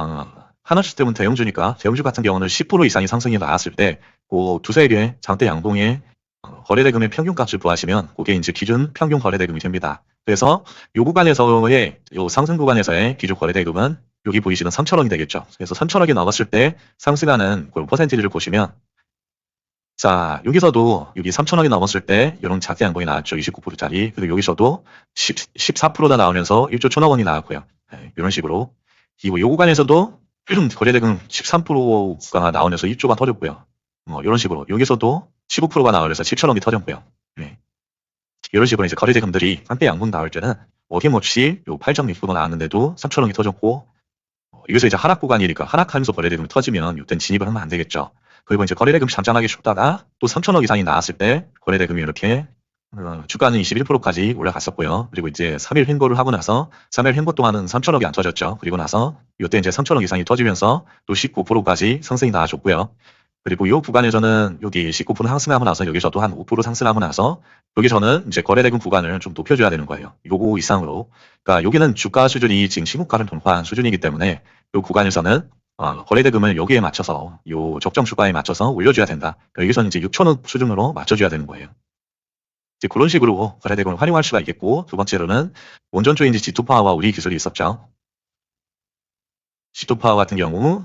하나시스템은 대형주니까 대형주 같은 경우는 10% 이상의 상승이 나왔을 때 그 두세 개 장대 양봉의 거래대금의 평균값을 구하시면 그게 이제 기준 평균 거래대금이 됩니다. 그래서 요 구간에서의 요 상승 구간에서의 기준 거래대금은 여기 보이시는 3천억이 되겠죠. 그래서 3천억이 넘었을 때 상승하는 그 퍼센티지를 보시면, 자, 여기서도 여기 3천억이 넘었을 때 이런 작대 양봉이 나왔죠. 29%짜리. 그리고 여기서도 14%가 나오면서 1조 1천억 원이 나왔고요. 이런 식으로. 그리고 요 구간에서도 거래대금 13%가 나오면서 1조가 터졌고요. 이런 식으로. 여기서도 15%가 나오면서 7천억이 터졌고요. 네. 이런 식으로 이제 거래대금들이 한때 양분 나올 때는 어김없이 요 8.6%가 나왔는데도 3천억이 터졌고, 여기서 이제 하락 구간이니까 하락하면서 거래대금이 터지면 이땐 진입을 하면 안 되겠죠. 그리고 이제 거래대금 잠잠하게 죽다가 또 3천억 이상이 나왔을 때 거래대금이 이렇게 주가는 21%까지 올라갔었고요. 그리고 이제 3일 횡보를 하고 나서 3일 횡보 동안은 3천억이 안 터졌죠. 그리고 나서 이때 이제 3천억 이상이 터지면서 또 19%까지 상승이 나와줬고요. 그리고 이 구간에서는 여기 19% 상승하고 나서 여기서도 한 5% 상승하고 나서 여기서는 이제 거래대금 구간을 좀 높여줘야 되는 거예요. 요거 이상으로. 그러니까 여기는 주가 수준이 지금 신고가를 돌파한 수준이기 때문에 이 구간에서는 거래대금을 여기에 맞춰서 요 적정 주가에 맞춰서 올려줘야 된다. 그러니까 여기서는 이제 6천억 수준으로 맞춰줘야 되는 거예요. 이제 그런 식으로 거래대금을 활용할 수가 있겠고, 두 번째로는 원전초인 이제 G2파워와 우리 기술이 있었죠. G2파워 같은 경우,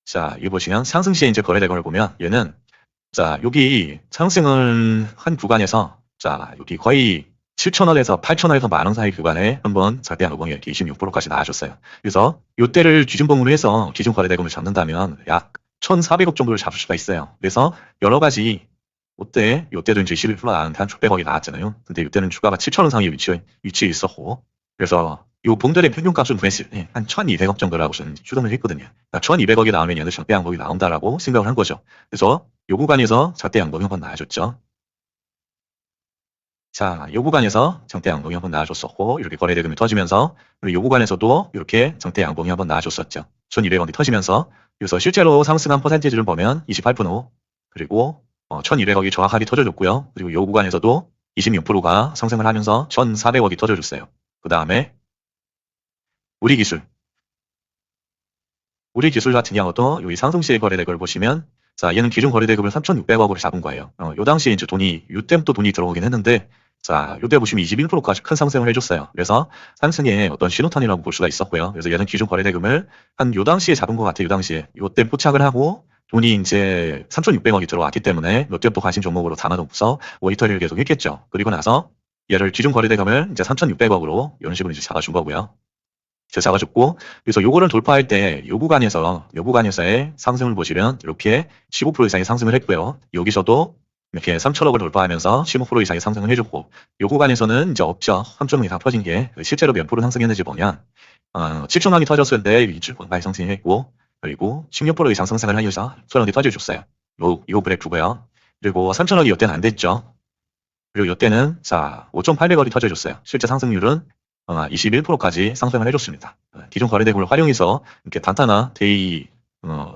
자, 여기 보시면 상승 시에 이제 거래대금을 보면 얘는 자, 여기 상승을 한 구간에서 자, 여기 거의 7천원에서 8천원에서 만원 사이 구간에 한번 작대한 노봉이 이렇게 26%까지 나와줬어요. 그래서 이때를 기준봉으로 해서 기준 거래대금을 잡는다면 약 1,400억 정도를 잡을 수가 있어요. 그래서 여러 가지 이때도 이제 21% 나왔는데 한 600억이 나왔잖아요. 근데 이때는 주가가 7천원 상위 위치에 있었고, 그래서 이 봉들의 평균값은 구했을 때 한 1,200억 정도라고 저는 추정을 했거든요. 그러니까 1,200억이 나오면 얘는 작대 양봉이 나온다라고 생각을 한 거죠. 그래서 이 구간에서 작대 양봉이 한번 나와줬죠. 자, 이 구간에서 정대 양봉이 한번 나와줬었고, 이렇게 거래대금이 터지면서, 그리고 이 구간에서도 이렇게 정대 양봉이 한번 나와줬었죠. 1,200억이 터지면서, 그래서 실제로 상승한 퍼센티지를 보면 28%, 그리고 1200억이 정확하게 터져줬고요. 그리고 요 구간에서도 26%가 상승을 하면서 1400억이 터져줬어요. 그 다음에 우리 기술. 우리 기술 같은 경우도 여기 상승시의 거래대금을 보시면, 자, 얘는 기준 거래대금을 3,600억으로 잡은 거예요. 요 당시에 이제 요때 또 돈이 들어오긴 했는데, 자, 요때 보시면 21%까지 큰 상승을 해줬어요. 그래서 상승의 어떤 신호탄이라고 볼 수가 있었고요. 그래서 얘는 기준 거래대금을 한 요 당시에 잡은 것 같아요. 요 당시에. 요때 포착을 하고, 돈이 이제 3,600억이 들어왔기 때문에 요때부터 관심 종목으로 담아놓고서 모니터링을 계속 했겠죠. 그리고 나서 얘를 기준 거래대금을 이제 3,600억으로 이런 식으로 이제 잡아준 거고요. 잡아줬고, 그래서 요거를 돌파할 때 요 구간에서의 상승을 보시면 이렇게 15% 이상의 상승을 했고요. 여기서도 이렇게 3천억을 돌파하면서 15% 이상의 상승을 해줬고, 요 구간에서는 이제 업적 3.0 이상 터진 게 실제로 몇 프로 상승했는지 보면 7천억이 터졌을 때 일주일 가까이 상승했고, 그리고 16% 이상 상승을 하면서 1,000억이 터져줬어요. 요 그래프고요. 그리고 3천억이 이때는 안 됐죠. 그리고 이때는 자 5,800억이 터져줬어요. 실제 상승률은 21%까지 상승을 해줬습니다. 기존 거래대금을 활용해서 이렇게 단타나 데이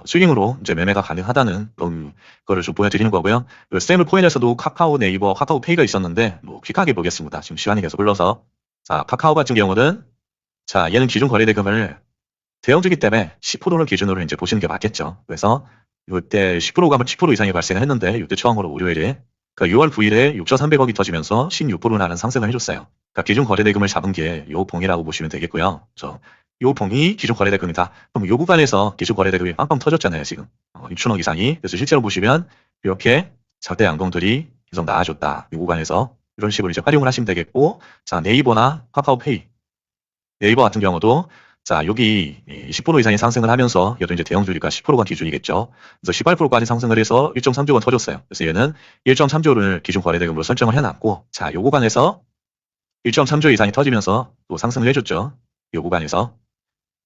스윙으로 이제 매매가 가능하다는 그런 거를 좀 보여드리는 거고요. 스테이블 코인에서도 카카오, 네이버, 카카오페이가 있었는데 뭐 퀵하게 보겠습니다. 지금 시간이 계속 흘러서, 자, 카카오 같은 경우는, 자, 얘는 기존 거래대금을 대형주기 때문에 10%를 기준으로 이제 보시는 게 맞겠죠. 그래서 이때 10%가 10% 이상이 발생을 했는데, 이때 처음으로 월요일에, 그러니까 6월 9일에 6,300억이 터지면서 16%라는 상승을 해줬어요. 그러니까 기준 거래대금을 잡은 게 요 봉이라고 보시면 되겠고요. 요 봉이 기준 거래대금이다. 그럼 요 구간에서 기준 거래대금이 빵빵 터졌잖아요, 지금. 6천억 이상이. 그래서 실제로 보시면 이렇게 절대 양봉들이 계속 나와줬다. 이 구간에서 이런 식으로 이제 활용을 하시면 되겠고, 자, 네이버나 카카오페이. 네이버 같은 경우도, 자, 여기 10% 이상의 상승을 하면서, 얘도 이제 대형주니까 10%가 기준이겠죠. 그래서 18%까지 상승을 해서 1.3조 원 터졌어요. 그래서 얘는 1.3조를 기준 거래대금으로 설정을 해놨고, 자, 요 구간에서 1.3조 이상이 터지면서 또 상승을 해줬죠. 요 구간에서.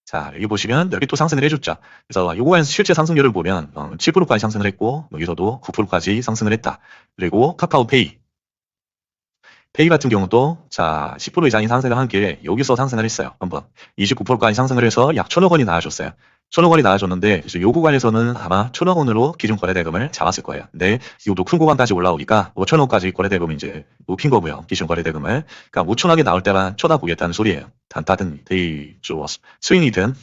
자, 여기 보시면 여기 또 상승을 해줬죠. 그래서 요 구간에서 실제 상승률을 보면 7%까지 상승을 했고, 여기서도 9%까지 상승을 했다. 그리고 카카오페이. 페이 같은 경우도, 자, 10% 이상이 상승을 한 게 여기서 상승을 했어요. 한번 29%까지 상승을 해서 약 1,000억 원이 나와줬어요. 1,000억 원이 나와줬는데, 요 구간에서는 아마 1,000억 원으로 기준 거래대금을 잡았을 거예요. 근데 이 높은 구간까지 올라오니까 5,000억까지 거래대금을 이제 높인 거고요. 기준 거래대금을. 그러니까 5,000억이 나올 때만 쳐다보겠다는 소리예요. 단타든 데이 스윙이든.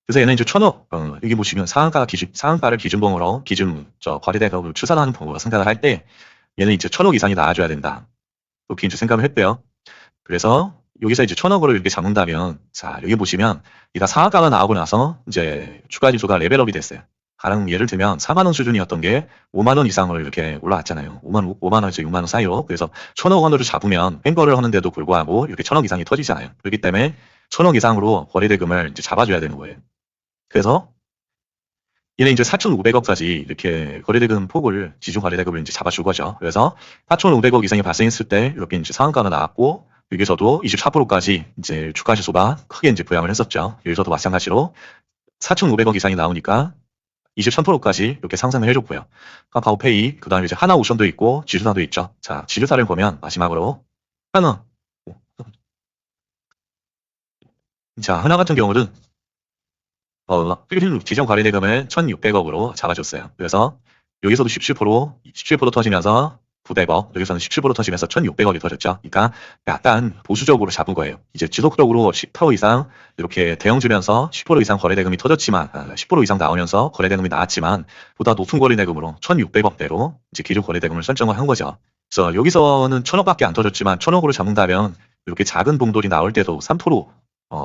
그래서 얘는 이제 1,000억, 여기 보시면 상한가를 기준봉으로 거래대금을 추산하는 방법으로 생각을 할 때, 얘는 이제 1,000억 이상이 나와줘야 된다. 높이 이제 생각을 했대요. 그래서 여기서 이제 1,000억으로 이렇게 잡는다면, 자, 여기 보시면 이가 상한가가 나오고 나서 이제 주가 지수가 레벨업이 됐어요. 가령 예를 들면 4만 원 수준이었던 게 5만 원 이상으로 이렇게 올라왔잖아요. 5만 원에서 6만 원 사이로. 그래서 1,000억 원으로 잡으면 횡거를 하는데도 불구하고 이렇게 1,000억 이상이 터지잖아요. 그렇기 때문에 1,000억 이상으로 거래대금을 이제 잡아줘야 되는 거예요. 그래서 얘는 이제 4,500억까지 이렇게 거래대금 폭을, 지중 거래대금을 이제 잡아줄 거죠. 그래서 4,500억 이상이 발생했을 때 이렇게 이제 상한가가 나왔고, 여기서도 24%까지 이제 주가 지수가 크게 이제 부양을 했었죠. 여기서도 마찬가지로 4,500억 이상이 나오니까 23%까지 이렇게 상승을 해줬고요. 카카오페이, 그 다음에 이제 하나오션도 있고, 지주사도 있죠. 자, 지주사를 보면 마지막으로 하나 같은 경우는 필리핀 지정 거래대금을 1,600억으로 잡아줬어요. 그래서 여기서도 17% 터지면서 900억, 여기서는 17% 터지면서 1,600억이 터졌죠. 그러니까 약간 보수적으로 잡은 거예요. 이제 지속적으로 10% 이상 이렇게 대형 주면서 10% 이상 거래대금이 터졌지만, 10% 이상 나오면서 거래대금이 나왔지만, 보다 높은 거래대금으로 1,600억대로 이제 기존 거래대금을 설정을 한 거죠. 그래서 여기서는 1,000억밖에 안 터졌지만 1,000억으로 잡는다면 이렇게 작은 봉돌이 나올 때도 3%,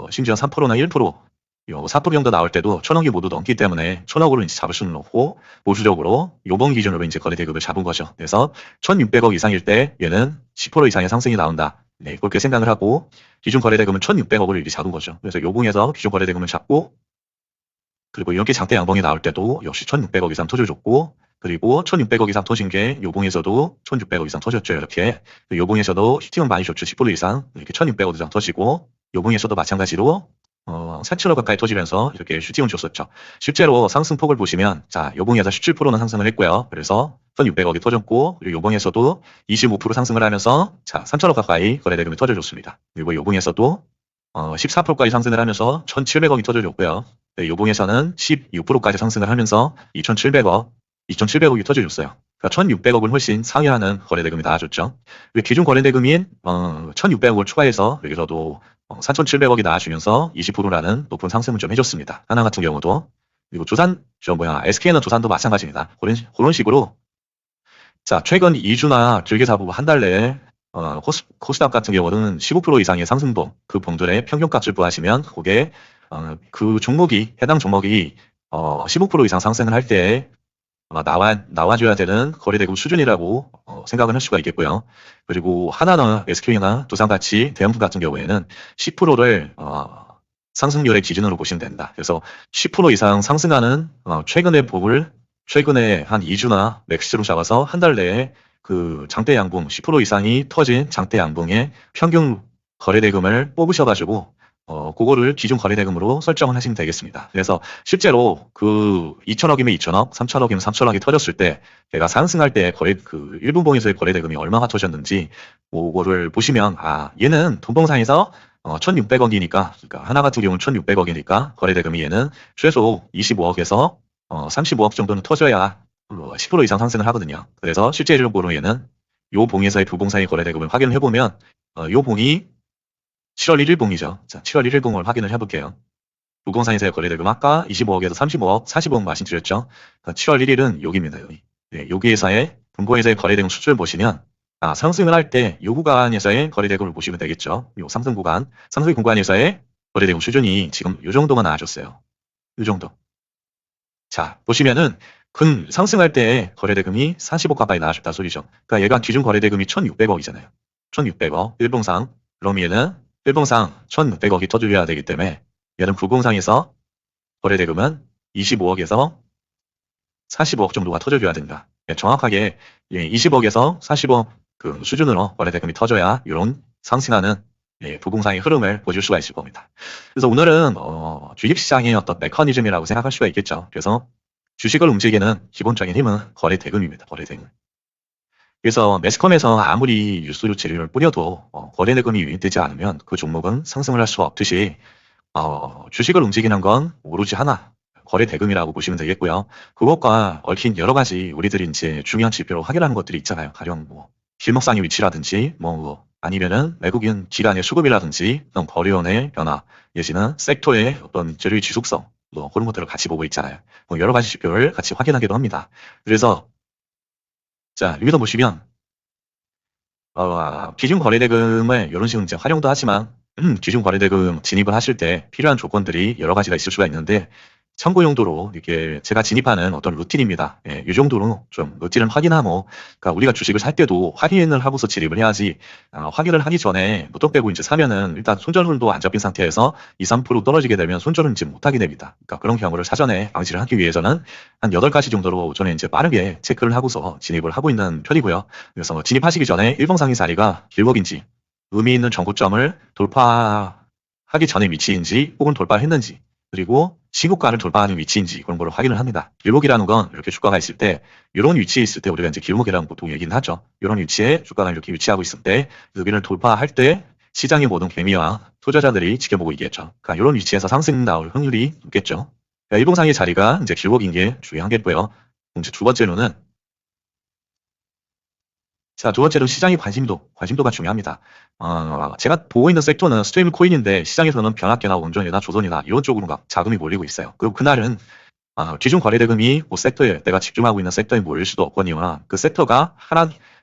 심지어 3%나 1%, 4% 정도 나올 때도 1,000억이 모두 넘기 때문에 1,000억으로 이제 잡을 수는 없고, 보수적으로 요번 기준으로 이제 거래대금을 잡은 거죠. 그래서 1,600억 이상일 때 얘는 10% 이상의 상승이 나온다. 네, 그렇게 생각을 하고 기준 거래대금은 1,600억을 이렇게 잡은 거죠. 그래서 요봉에서 기준 거래대금을 잡고, 그리고 이렇게 장대 양봉이 나올 때도 역시 1,600억 이상 터져줬고, 그리고 1,600억 이상 터진 게 요봉에서도 1,600억 이상 터졌죠. 이렇게 요봉에서도 히팅은 많이 줬죠. 10% 이상 이렇게 1,600억 이상 터지고, 요봉에서도 마찬가지로 4,000억 가까이 터지면서 이렇게 슈팅을 줬었죠. 실제로 상승폭을 보시면, 자, 요봉에서 17%는 상승을 했고요. 그래서 1,600억이 터졌고, 그리고 요봉에서도 25% 상승을 하면서, 자, 3,000억 가까이 거래대금이 터져줬습니다. 그리고 요봉에서도 14%까지 상승을 하면서 1,700억이 터져줬고요. 네, 요봉에서는 16%까지 상승을 하면서 2,700억이 터져줬어요. 그러니까 1600억은 훨씬 상회하는 거래대금이 나와줬죠. 기준 거래대금인 1600억을 추가해서 여기서도 4700억이 나와주면서 20%라는 높은 상승을 좀 해줬습니다. 하나 같은 경우도. 그리고 SK는 두산도 마찬가지입니다. 그런 식으로 자, 최근 2주나 길게 잡고 한 달 내에 코스닥 같은 경우는 15% 이상의 상승폭, 그 봉들의 평균값을 구하시면 그게 그 해당 종목이 15% 이상 상승을 할 때 나와줘야 되는 거래대금 수준이라고 생각을 할 수가 있겠고요. 그리고 하나는 SK나 두산같이 대형주 같은 경우에는 10%를 상승률의 기준으로 보시면 된다. 그래서 10% 이상 상승하는 최근의 폭을 최근에 한 2주나 맥스로 잡아서 한 달 내에 그 장대 양봉 10% 이상이 터진 장대 양봉의 평균 거래대금을 뽑으셔가지고 그거를 기준 거래대금으로 설정을 하시면 되겠습니다. 그래서 실제로 그 2천억이면 2천억, 3천억이면 3천억이 터졌을 때 내가 상승할 때 그 1분봉에서의 거래대금이 얼마나 터졌는지 그거를 보시면 얘는 돈봉상에서 1600억이니까 그러니까 하나 같은 경우는 1600억이니까 거래대금이 얘는 최소 25억에서 35억 정도는 터져야 10% 이상 상승을 하거든요. 그래서 실제적으로 얘는 요 봉에서의 두 봉 사이 거래대금을 확인을 해보면 요 봉이 7월 1일 봉이죠. 자, 7월 1일 봉을 확인을 해볼게요. 두봉사에서의 거래대금 아까 25억에서 35억, 40억 말씀드렸죠. 7월 1일은 여기입니다. 여기. 네, 여기에서의 분봉에서의 거래대금 수준을 보시면 상승을 할 때 요 구간에서의 거래대금을 보시면 되겠죠. 요 상승 구간에서의 거래대금 수준이 지금 요 정도만 나와줬어요. 요 정도. 자, 보시면은 상승할 때 거래대금이 40억 가까이 나와줬다 소리죠. 그러니까 얘가 기준 거래대금이 1600억이잖아요. 1600억, 일봉상. 그럼 얘는 일봉상 1600억이 터져야 되기 때문에 얘는 구봉상에서 거래대금은 25억에서 40억 정도가 터져줘야 된다. 정확하게 20억에서 40억 그 수준으로 거래대금이 터져야 이런 상승하는 부동산의 흐름을 보실 수가 있을 겁니다. 그래서 오늘은 주식시장의 어떤 메커니즘이라고 생각할 수가 있겠죠. 그래서 주식을 움직이는 기본적인 힘은 거래대금입니다. 거래대금. 그래서 매스컴에서 아무리 뉴스 재료를 뿌려도 거래대금이 유입되지 않으면 그 종목은 상승을 할 수가 없듯이 주식을 움직이는 건 오로지 하나 거래대금이라고 보시면 되겠고요. 그것과 얽힌 여러 가지 우리들이 이제 중요한 지표로 확인하는 것들이 있잖아요. 가령 길목상의 위치라든지 아니면은 외국인 기관의 수급이라든지 거래원의 변화 내지는 섹터의 어떤 재료의 지속성 그런 것들을 같이 보고 있잖아요. 여러 가지 지표를 같이 확인하기도 합니다. 그래서 자 여기서 보시면 기준 거래대금을 이런 식으로 이제 활용도 하지만 기준 거래대금 진입을 하실 때 필요한 조건들이 여러 가지가 있을 수가 있는데 참고 용도로 이렇게 제가 진입하는 어떤 루틴입니다. 이 정도로 좀 루틴을 확인하고, 그러니까 우리가 주식을 살 때도 확인을 하고서 진입을 해야지, 확인을 하기 전에 무턱 빼고 이제 사면은 일단 손절도 안 잡힌 상태에서 2, 3% 떨어지게 되면 손절은 이제 못하게 됩니다. 그러니까 그런 경우를 사전에 방지를 하기 위해서는 한 8가지 정도로 저는 이제 빠르게 체크를 하고서 진입을 하고 있는 편이고요. 그래서 진입하시기 전에 일봉상의 자리가 길목인지, 의미 있는 전고점을 돌파하기 전의 위치인지, 혹은 돌파했는지, 그리고 신고가를 돌파하는 위치인지 그런 걸 확인을 합니다. 길목이라는 건 이렇게 주가가 있을 때 이런 위치에 있을 때 우리가 이제 길목이라고 보통 얘기는 하죠. 이런 위치에 주가가 이렇게 위치하고 있을 때 여기를 돌파할 때 시장의 모든 개미와 투자자들이 지켜보고 있겠죠. 그러니까 이런 위치에서 상승 나올 확률이 높겠죠. 그러니까 일봉상의 자리가 이제 길목인 게 중요하겠고요. 이제 두 번째로는 자, 두 번째로 시장의 관심도가 중요합니다. 제가 보고 있는 섹터는 스테이블 코인인데 시장에서는 변화계나 원전이나 조선이나 이런 쪽으로 막 자금이 몰리고 있어요. 그리고 그날은 기준 거래대금이 섹터에 내가 집중하고 있는 섹터에 몰릴 수도 없거니와 그 섹터가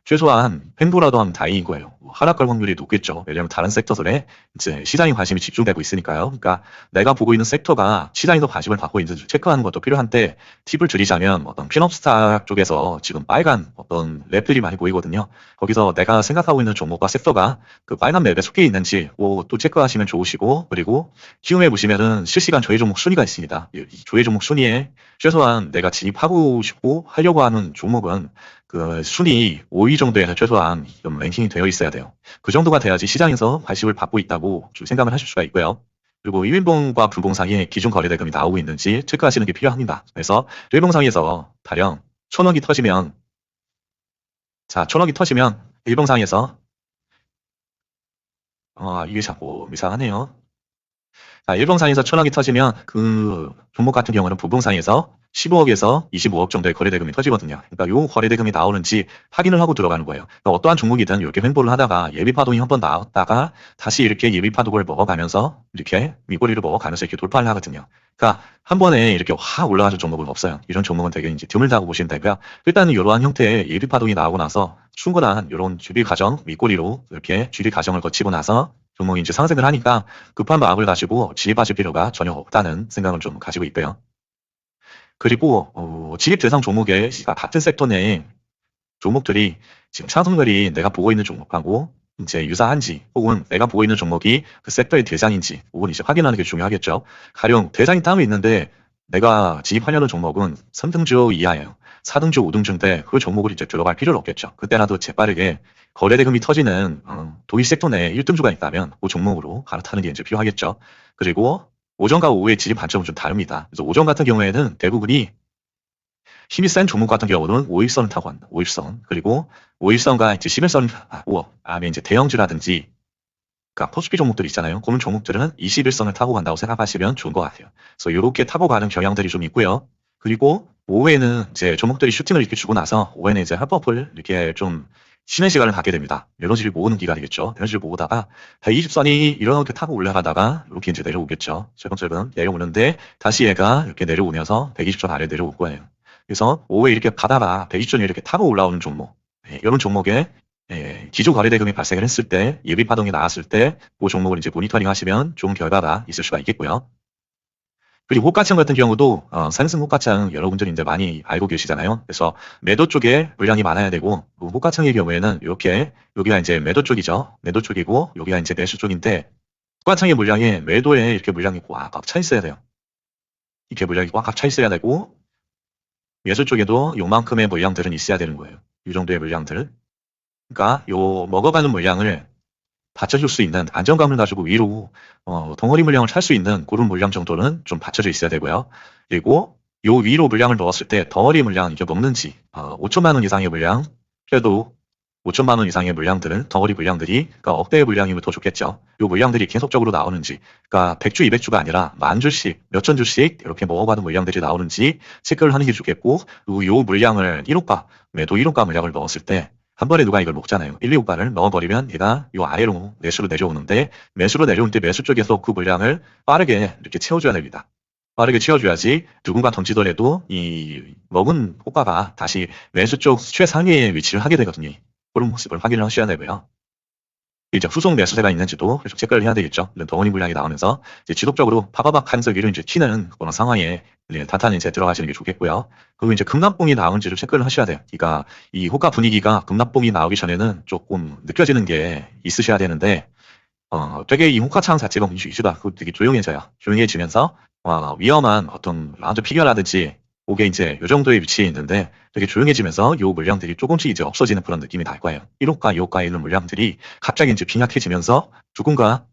최소한 횡보라도 하면 다행인 거예요. 하락할 확률이 높겠죠. 왜냐하면 다른 섹터들에 이제 시장의 관심이 집중되고 있으니까요. 그러니까 내가 보고 있는 섹터가 시장이 더 관심을 받고 있는지 체크하는 것도 필요한데 팁을 드리자면 어떤 핀업스타 쪽에서 지금 빨간 어떤 랩들이 많이 보이거든요. 거기서 내가 생각하고 있는 종목과 섹터가 그 빨간 맵에 속해 있는지 또 체크하시면 좋으시고, 그리고 키움에 보시면은 실시간 조회 종목 순위가 있습니다. 이 조회 종목 순위에 최소한 내가 진입하고 싶고 하려고 하는 종목은 그 순위 5위 정도에서 최소한 좀 랭킹이 되어 있어야 돼요. 그 정도가 돼야지 시장에서 관심을 받고 있다고 좀 생각을 하실 수가 있고요. 그리고 1인봉과 분봉 사이에 기준 거래대금이 나오고 있는지 체크하시는 게 필요합니다. 그래서 1봉상에서 가령 1000억이 터지면, 자, 1000억이 터지면 1봉상에서 이게 자꾸 이상하네요. 자, 1봉상에서 1000억이 터지면 그 종목 같은 경우는 부봉상에서 15억에서 25억 정도의 거래대금이 터지거든요. 그러니까 요 거래대금이 나오는지 확인을 하고 들어가는 거예요. 그러니까 어떠한 종목이든 이렇게 횡보를 하다가 예비파동이 한번 나왔다가 다시 이렇게 예비파동을 먹어가면서 이렇게 윗꼬리를 먹어가면서 이렇게 돌파를 하거든요. 그러니까 한 번에 이렇게 확 올라가는 종목은 없어요. 이런 종목은 되게 이제 드물다고 보시면 되고요. 일단은 이러한 형태의 예비파동이 나오고 나서 충분한 이런 주리 과정, 윗꼬리로 이렇게 주리 과정을 거치고 나서 종목이 이제 상승을 하니까 급한 마음을 가지고 진입하실 필요가 전혀 없다는 생각을 좀 가지고 있고요. 그리고 진입 대상 종목의 같은 섹터 내에 종목들이 지금 상승률이 내가 보고 있는 종목하고 이제 유사한지 혹은 내가 보고 있는 종목이 그 섹터의 대상인지 혹은 이제 확인하는 게 중요하겠죠. 가령 대상이 따로 있는데 내가 진입하려는 종목은 3등주 이하예요. 4등주, 5등주인데 그 종목을 이제 들어갈 필요는 없겠죠. 그때라도 재빠르게 거래대금이 터지는 도입 섹터 내에 1등주가 있다면 그 종목으로 갈아타는 게 이제 필요하겠죠. 그리고 오전과 오후의 진입 관점은 좀 다릅니다. 그래서 오전 같은 경우에는 대부분이 힘이 센 종목 같은 경우는 5일선을 타고 간다. 5일선. 그리고 5일선과 이제 10일선, 다음에 이제 대형주라든지, 그러니까 포스피 종목들 있잖아요. 그런 종목들은 21선을 타고 간다고 생각하시면 좋은 것 같아요. 그래서 이렇게 타고 가는 경향들이 좀 있고요. 그리고 오후에는 이제 종목들이 슈팅을 이렇게 주고 나서 오후에는 이제 합법을 이렇게 좀 쉬는 시간을 갖게 됩니다. 에너지를 모으는 기간이겠죠. 에너지를 모으다가 120선이 이렇게 타고 올라가다가 이렇게 이제 내려오겠죠. 철근철근 내려오는데 다시 얘가 이렇게 내려오면서 120선 아래 내려올 거예요. 그래서 오후에 이렇게 가다가 120선 이렇게 타고 올라오는 종목, 이런 종목에 기조 거래대금이 발생을 했을 때, 예비 파동이 나왔을 때, 그 종목을 이제 모니터링 하시면 좋은 결과가 있을 수가 있겠고요. 그리고 호가창 같은 경우도 상승 호가창 여러분들이 이제 많이 알고 계시잖아요. 그래서 매도 쪽에 물량이 많아야 되고 호가창의 경우에는 이렇게 여기가 이제 매도 쪽이죠. 매도 쪽이고 여기가 이제 매수 쪽인데 호가창의 물량이 매도에 이렇게 물량이 꽉꽉 차 있어야 돼요. 이렇게 물량이 꽉꽉 차 있어야 되고 매수 쪽에도 요만큼의 물량들은 있어야 되는 거예요. 이 정도의 물량들. 그러니까 요 먹어가는 물량을 받쳐줄 수 있는 안정감을 가지고 위로 덩어리 물량을 찰 수 있는 그런 물량 정도는 좀 받쳐져 있어야 되고요. 그리고 요 위로 물량을 넣었을 때 덩어리 물량 이게 먹는지 5천만 원 이상의 물량, 그래도 5천만 원 이상의 물량들은 덩어리 물량들이 그러니까 억대의 물량이면 더 좋겠죠. 요 물량들이 계속적으로 나오는지, 그러니까 100주, 200주가 아니라 만 주씩, 몇천 주씩 이렇게 먹어가는 물량들이 나오는지 체크를 하는 게 좋겠고, 그리고 요 물량을 1호가, 매도 1호가 물량을 넣었을 때 한 번에 누가 이걸 먹잖아요. 1, 2호가를 넣어버리면 얘가 요 아래로 매수로 내려오는데 매수로 내려올 때 매수 쪽에서 그 물량을 빠르게 이렇게 채워줘야 됩니다. 빠르게 채워줘야지 누군가 던지더라도 이 먹은 호가가 다시 매수 쪽 최상위에 위치를 하게 되거든요. 그런 모습을 확인을 하셔야 되고요. 이제 후속 매수세가 있는지도 계속 체크를 해야 되겠죠. 이런 덩어리 물량이 나오면서 이제 지속적으로 파바박 하면서 위로 이제 튀는 그런 상황에 단탄히 이제 들어가시는 게 좋겠고요. 그리고 이제 급락봉이 나오는지를 체크를 하셔야 돼요. 그러니까 이 호가 분위기가 급락봉이 나오기 전에는 조금 느껴지는 게 있으셔야 되는데, 되게 이 호가창 자체가 이슈가 되게 조용해져요. 조용해지면서 위험한 어떤 라운드 피겨라든지 그게 이제 요 정도의 위치에 있는데 되게 조용해지면서 요 물량들이 조금씩 이제 없어지는 그런 느낌이 날 거예요. 1호가, 2호가에 있는 물량들이 갑자기 이제 빈약해지면서 누군가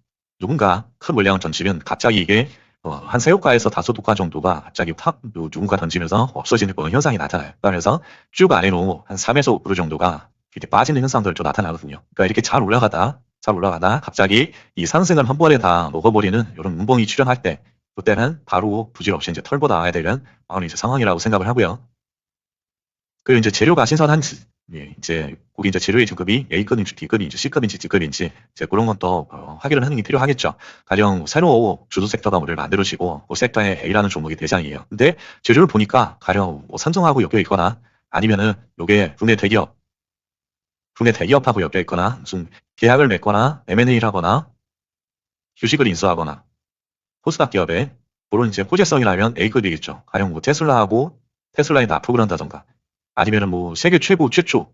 큰 물량을 던지면 갑자기 이게 한 3호가에서 5호가 정도가 갑자기 누군가 던지면서 없어지는 그런 현상이 나타나요. 그래서 쭉 아래로 한 3에서 5% 정도가 이렇게 빠지는 현상들 좀 나타나거든요. 그러니까 이렇게 잘 올라가다 갑자기 이 상승을 한 번에 다 먹어버리는 이런 문봉이 출현할 때, 그때는 바로 부질없이 이제 털고 나와야 되는 이제 상황이라고 생각을 하고요. 그리고 이제 재료가 신선한지, 이제 거기 이제 재료의 등급이 A급인지 B급인지 C급인지 D급인지 이제 그런 건 또 확인을 하는 게 필요하겠죠. 가령 새로 주도 섹터가 뭐를 만들어지고 그 섹터에 A라는 종목이 대장이에요. 근데 재료를 보니까 가령 뭐 삼성하고 엮여 있거나 아니면은 요게 국내 대기업하고 엮여 있거나 무슨 계약을 맺거나 M&A를 하거나 휴식을 인수하거나 코스닥 기업에 그런 이제 호재성이라면 A급이겠죠. 가령 뭐 테슬라에 납품을 한다던가 아니면은 뭐 세계 최초로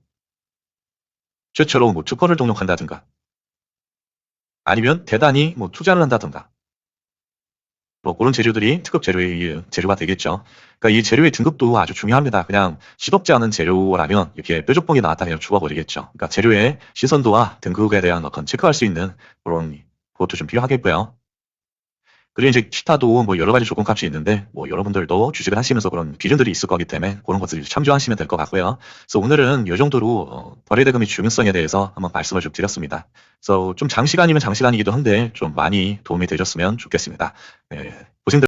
뭐 주권을 등록한다든가 아니면 대단히 뭐 투자를 한다든가 뭐 그런 재료들이 특급 재료가 되겠죠. 그러니까 이 재료의 등급도 아주 중요합니다. 그냥 시덥지 않은 재료라면 이렇게 뾰족봉이 나왔다 그냥 죽어버리겠죠. 그러니까 재료의 신선도와 등급에 대한 어떤 체크할 수 있는 그런 그것도 좀 필요하겠고요. 그리고 이제 기타도 뭐 여러 가지 조건값이 있는데 뭐 여러분들도 주식을 하시면서 그런 기준들이 있을 거기 때문에 그런 것들을 참조하시면 될 것 같고요. 그래서 오늘은 이 정도로 거래대금의 중요성에 대해서 한번 말씀을 좀 드렸습니다. 그래서 좀 장시간이면 장시간이기도 한데 좀 많이 도움이 되셨으면 좋겠습니다. 고생들